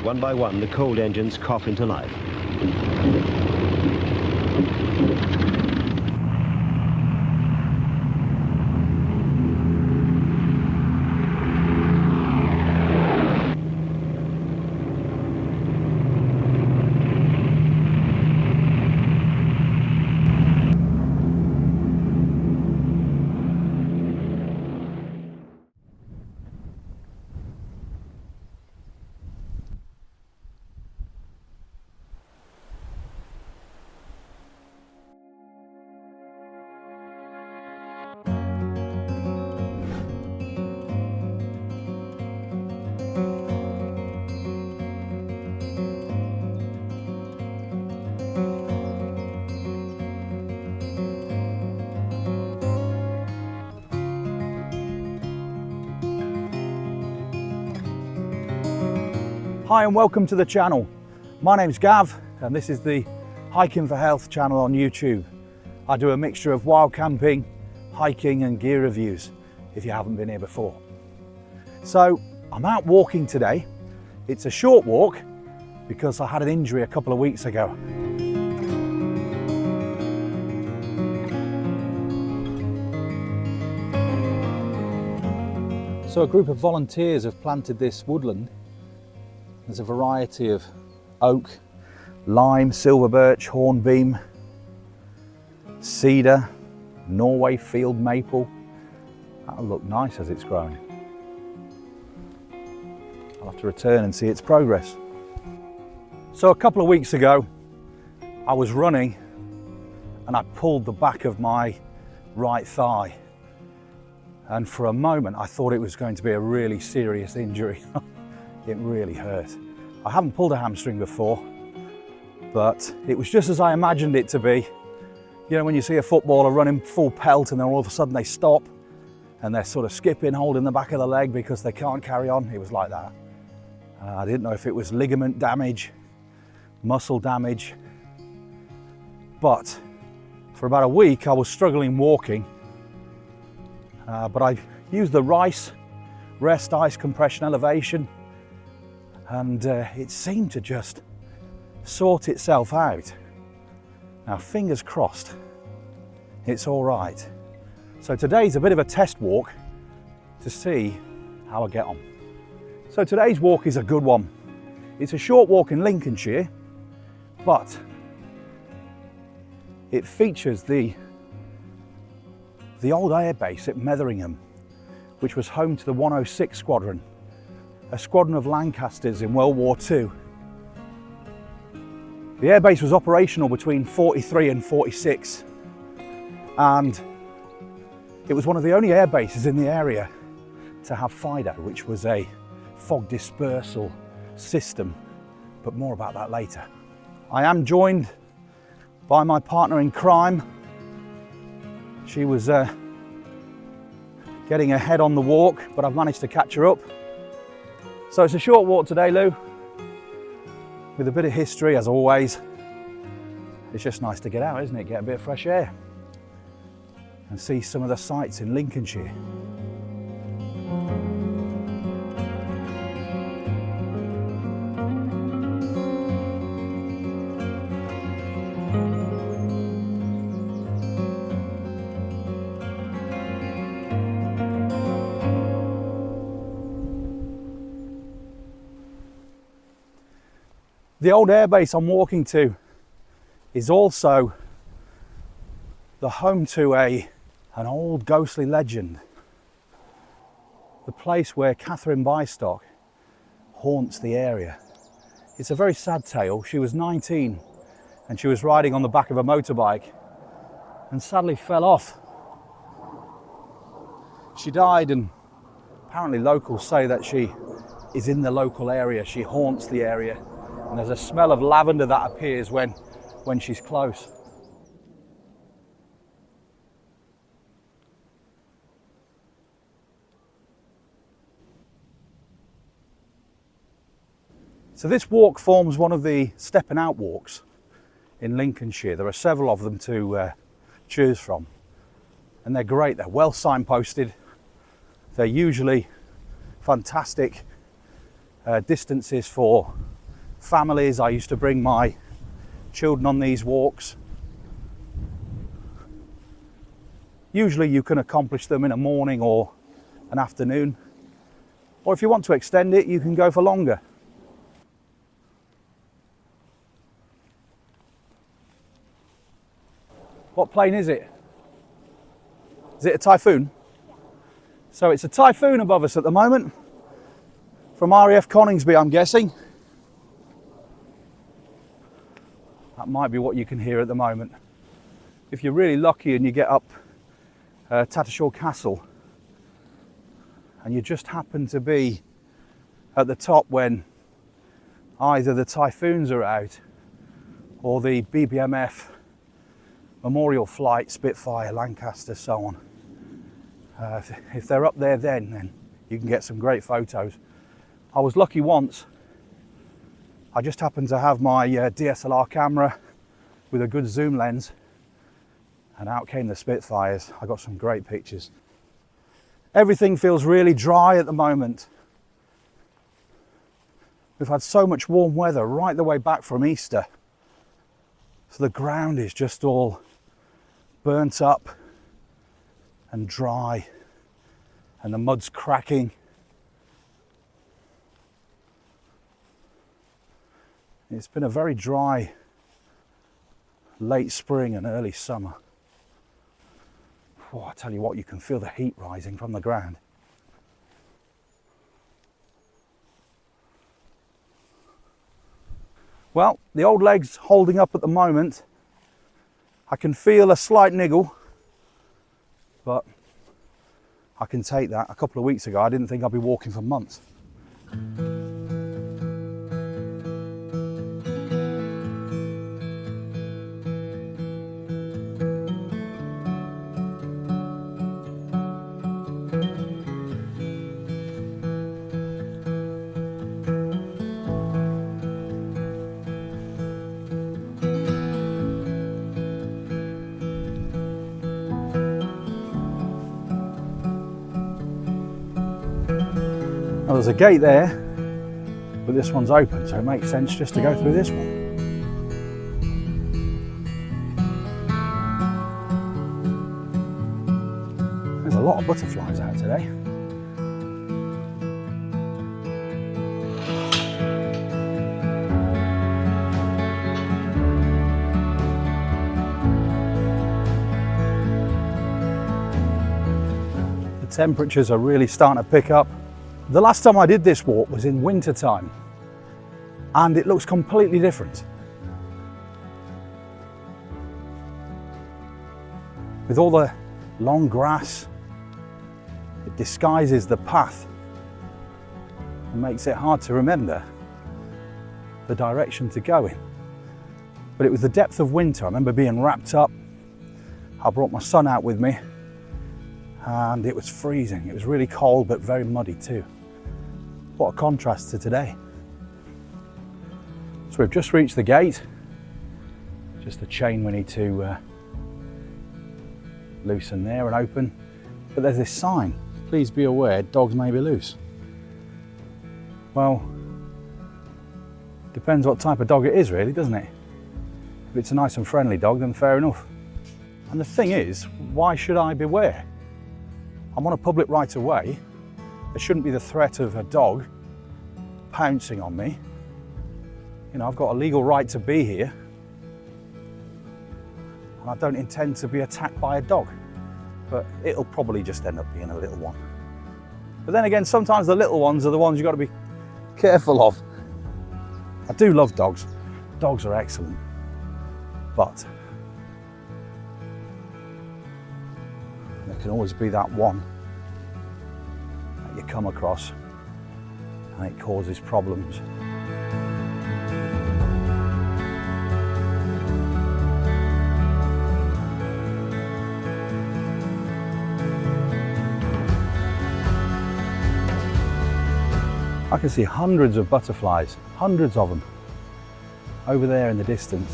one by one, the cold engines cough into life. Hi and welcome to the channel. My name's Gav and this is the Hiking for Health channel on YouTube. I do a mixture of wild camping, hiking and gear reviews if you haven't been here before. So I'm out walking today. It's a short walk because I had an injury a couple of weeks ago. So a group of volunteers have planted this woodland. There's a variety of oak, lime, silver birch, hornbeam, cedar, Norway field maple. That'll look nice as it's growing. I'll have to return and see its progress. So a couple of weeks ago, I was running and I pulled the back of my right thigh. And for a moment, I thought it was going to be a really serious injury. It really hurt. I haven't pulled a hamstring before, but it was just as I imagined it to be. You know, when you see a footballer running full pelt and then all of a sudden they stop and they're sort of skipping, holding the back of the leg because they can't carry on. It was like that. I didn't know if it was ligament damage, muscle damage, but for about a week I was struggling walking, but I used the rest ice compression elevation, and it seemed to just sort itself out. Now fingers crossed it's all right. So today's a bit of a test walk to see how I get on. So today's walk is a good one. It's a short walk in Lincolnshire, but it features the old airbase at Metheringham, which was home to the 106 Squadron, a squadron of Lancasters in World War II. The airbase was operational between 43 and 46, and it was one of the only airbases in the area to have FIDO, which was a fog dispersal system, but more about that later. I am joined by my partner in crime. She was getting ahead on the walk, but I've managed to catch her up. So it's a short walk today, Lou, with a bit of history as always. It's just nice to get out, isn't it? Get a bit of fresh air and see some of the sights in Lincolnshire. The old airbase I'm walking to is also the home to an old ghostly legend. The place where Catherine Bystock haunts the area. It's a very sad tale. She was 19 and she was riding on the back of a motorbike and sadly fell off. She died, and apparently locals say that she is in the local area. She haunts the area. And there's a smell of lavender that appears when she's close. So this walk forms one of the stepping out walks in Lincolnshire. There are several of them to choose from, and they're great. They're well signposted. They're usually fantastic distances for families. I used to bring my children on these walks. Usually you can accomplish them in a morning or an afternoon, or if you want to extend it, you can go for longer. What plane is it? Is it a Typhoon? So it's a Typhoon above us at the moment, from RAF Coningsby, I'm guessing. That might be what you can hear at the moment. If you're really lucky and you get up Tattershall Castle and you just happen to be at the top when either the Typhoons are out or the BBMF Memorial flight, Spitfire, Lancaster, so on. If they're up there then you can get some great photos. I was lucky once. I just happened to have my DSLR camera with a good zoom lens, and out came the Spitfires. I got some great pictures. Everything feels really dry at the moment. We've had so much warm weather right the way back from Easter. So the ground is just all burnt up and dry, and the mud's cracking. It's been a very dry late spring and early summer. Oh, I tell you what, you can feel the heat rising from the ground. Well, the old leg's holding up at the moment. I can feel a slight niggle, but I can take that. A couple of weeks ago, I didn't think I'd be walking for months. Now, there's a gate there, but this one's open, so it makes sense just to go through this one. There's a lot of butterflies out today. The temperatures are really starting to pick up. The last time I did this walk was in winter time, and it looks completely different. With all the long grass, it disguises the path and makes it hard to remember the direction to go in. But it was the depth of winter. I remember being wrapped up. I brought my son out with me, and it was freezing. It was really cold, but very muddy too. What a contrast to today. So we've just reached the gate. Just the chain we need to loosen there and open. But there's this sign, please be aware, dogs may be loose. Well, depends what type of dog it is really, doesn't it? If it's a nice and friendly dog, then fair enough. And the thing is, why should I beware? I'm on a public right of way. There shouldn't be the threat of a dog pouncing on me. You know, I've got a legal right to be here, and I don't intend to be attacked by a dog, but it'll probably just end up being a little one. But then again, sometimes the little ones are the ones you've got to be careful of. I do love dogs. Dogs are excellent, but there can always be that one you come across and it causes problems. I can see hundreds of butterflies, hundreds of them, over there in the distance.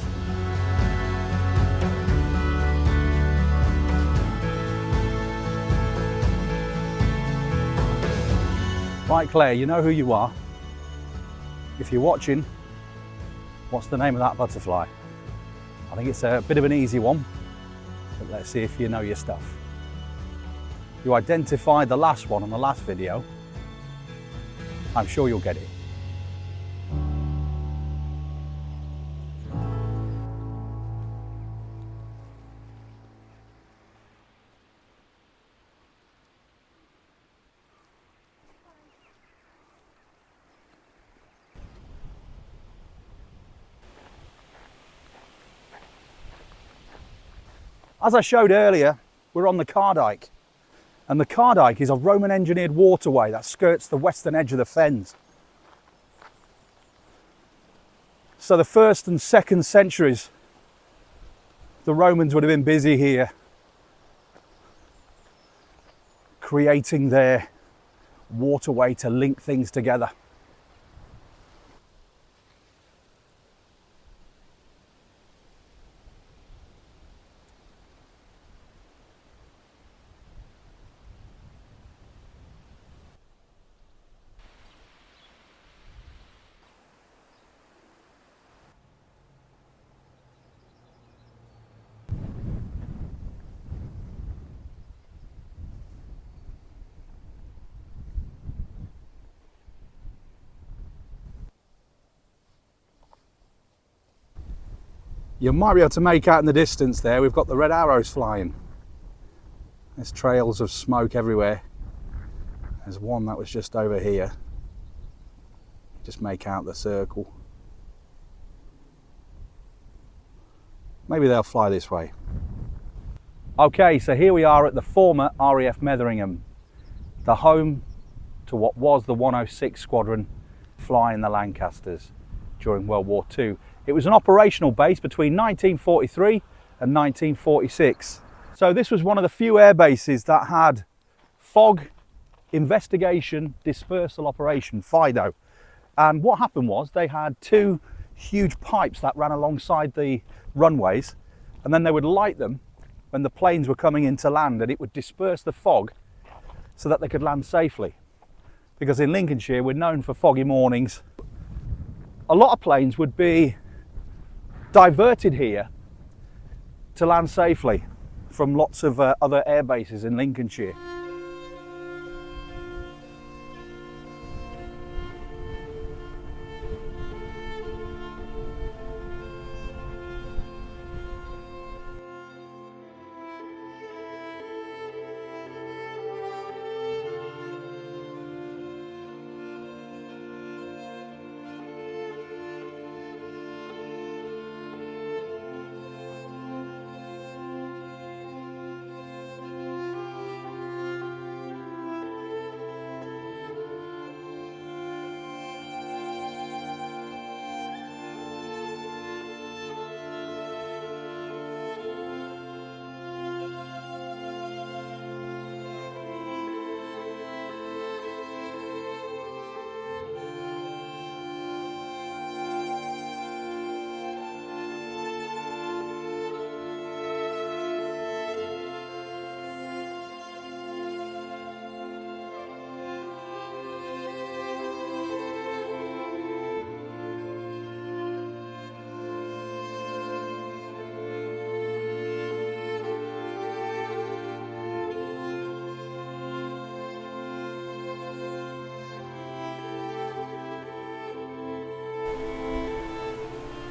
Right, Claire, you know who you are. If you're watching, What's the name of that butterfly? I think it's a bit of an easy one, but let's see if you know your stuff. You identified the last one on the last video. I'm sure you'll get it. As I showed earlier, we're on the Car Dyke, and the Car Dyke is a Roman engineered waterway that skirts the western edge of the fens. So the 1st and 2nd centuries, the Romans would have been busy here creating their waterway to link things together. You might be able to make out in the distance there, we've got the red arrows flying. There's trails of smoke everywhere. There's one that was just over here. Just make out the circle. Maybe they'll fly this way. Okay, so here we are at the former RAF Metheringham, the home to what was the 106 Squadron flying the Lancasters during World War II. It was an operational base between 1943 and 1946. So this was one of the few air bases that had fog, Investigation, Dispersal Operation, FIDO. And what happened was they had 2 huge pipes that ran alongside the runways, and then they would light them when the planes were coming into land, and it would disperse the fog so that they could land safely. Because in Lincolnshire, we're known for foggy mornings. A lot of planes would be diverted here to land safely from lots of other air bases in Lincolnshire.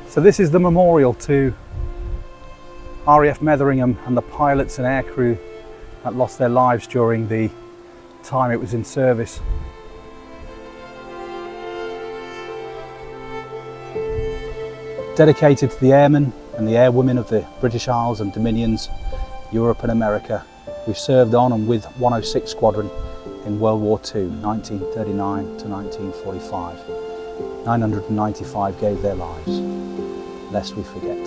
So this is the memorial to RAF Metheringham and the pilots and aircrew that lost their lives during the time it was in service. Dedicated to the airmen and the airwomen of the British Isles and Dominions, Europe and America, who served on and with 106 Squadron in World War II, 1939 to 1945. 995 gave their lives, lest we forget.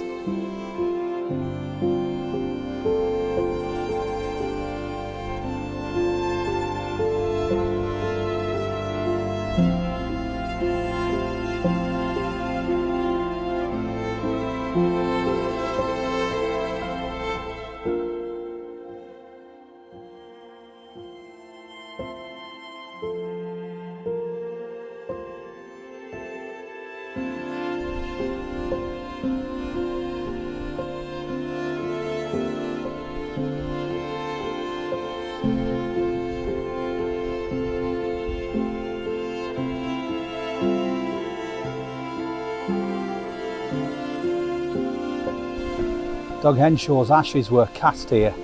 Doug Henshaw's ashes were cast here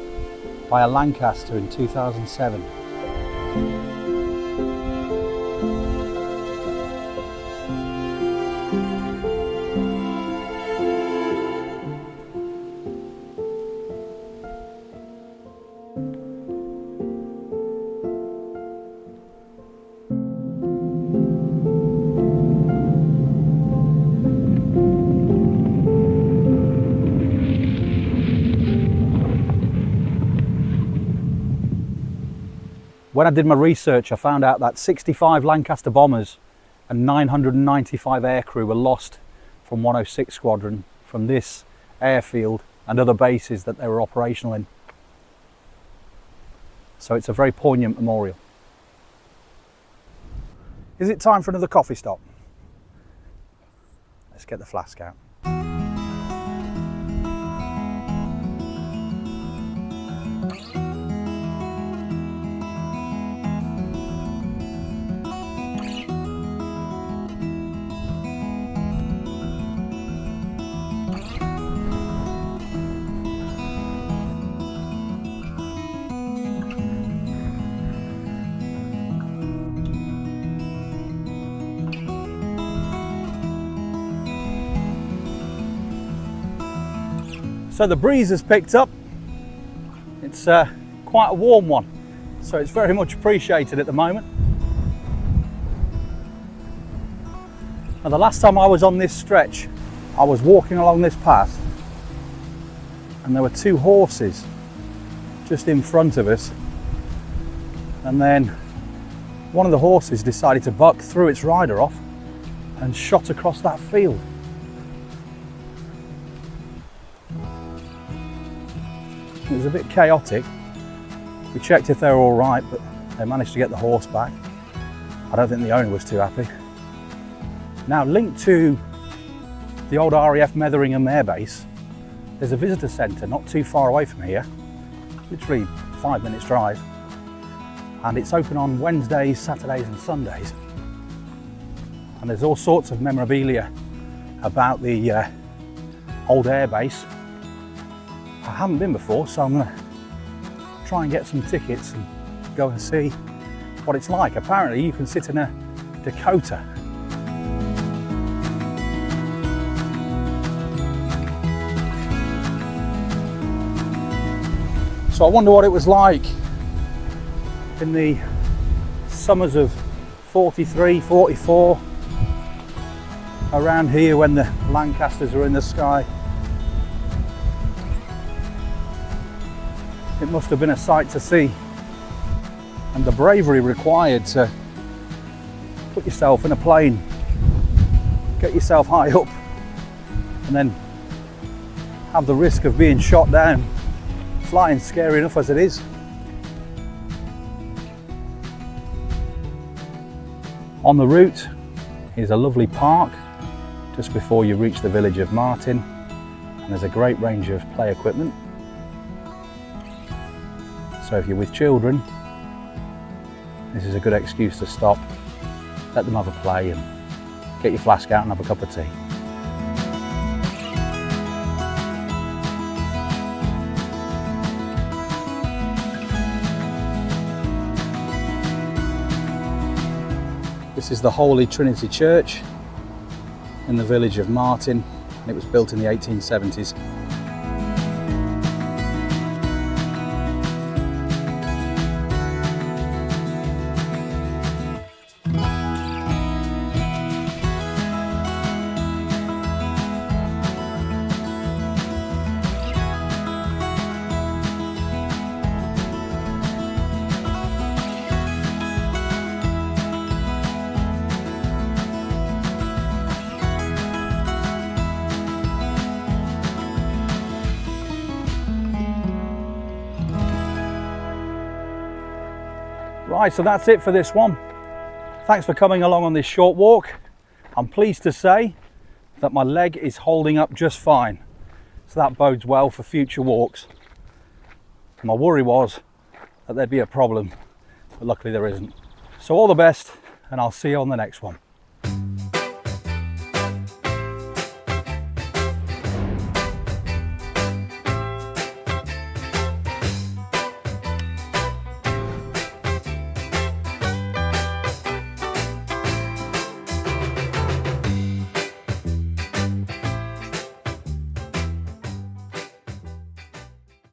by a Lancaster in 2007. When I did my research, I found out that 65 Lancaster bombers and 995 aircrew were lost from 106 Squadron from this airfield and other bases that they were operational in. So it's a very poignant memorial. Is it time for another coffee stop? Let's get the flask out. So the breeze has picked up. It's quite a warm one, so it's very much appreciated at the moment. Now, the last time I was on this stretch, I was walking along this path and there were two horses just in front of us, and then one of the horses decided to buck, threw its rider off and shot across that field. It was a bit chaotic. We checked if they were all right, but they managed to get the horse back. I don't think the owner was too happy. Now, linked to the old RAF Metheringham airbase, there's a visitor centre not too far away from here, literally 5 minutes drive, and it's open on Wednesdays, Saturdays and Sundays. And there's all sorts of memorabilia about the old airbase. I haven't been before, so I'm going to try and get some tickets and go and see what it's like. Apparently you can sit in a Dakota. So I wonder what it was like in the summers of 43, 44, around here when the Lancasters were in the sky. It must have been a sight to see, and the bravery required to put yourself in a plane, get yourself high up, and then have the risk of being shot down. Flying's scary enough as it is. On the route is a lovely park just before you reach the village of Martin, and there's a great range of play equipment. So if you're with children, this is a good excuse to stop, let them have a play and get your flask out and have a cup of tea. This is the Holy Trinity Church in the village of Martin, and it was built in the 1870s. Right, so that's it for this one. Thanks for coming along on this short walk. I'm pleased to say that my leg is holding up just fine, so that bodes well for future walks. My worry was that there'd be a problem, but luckily there isn't. So all the best, and I'll see you on the next one.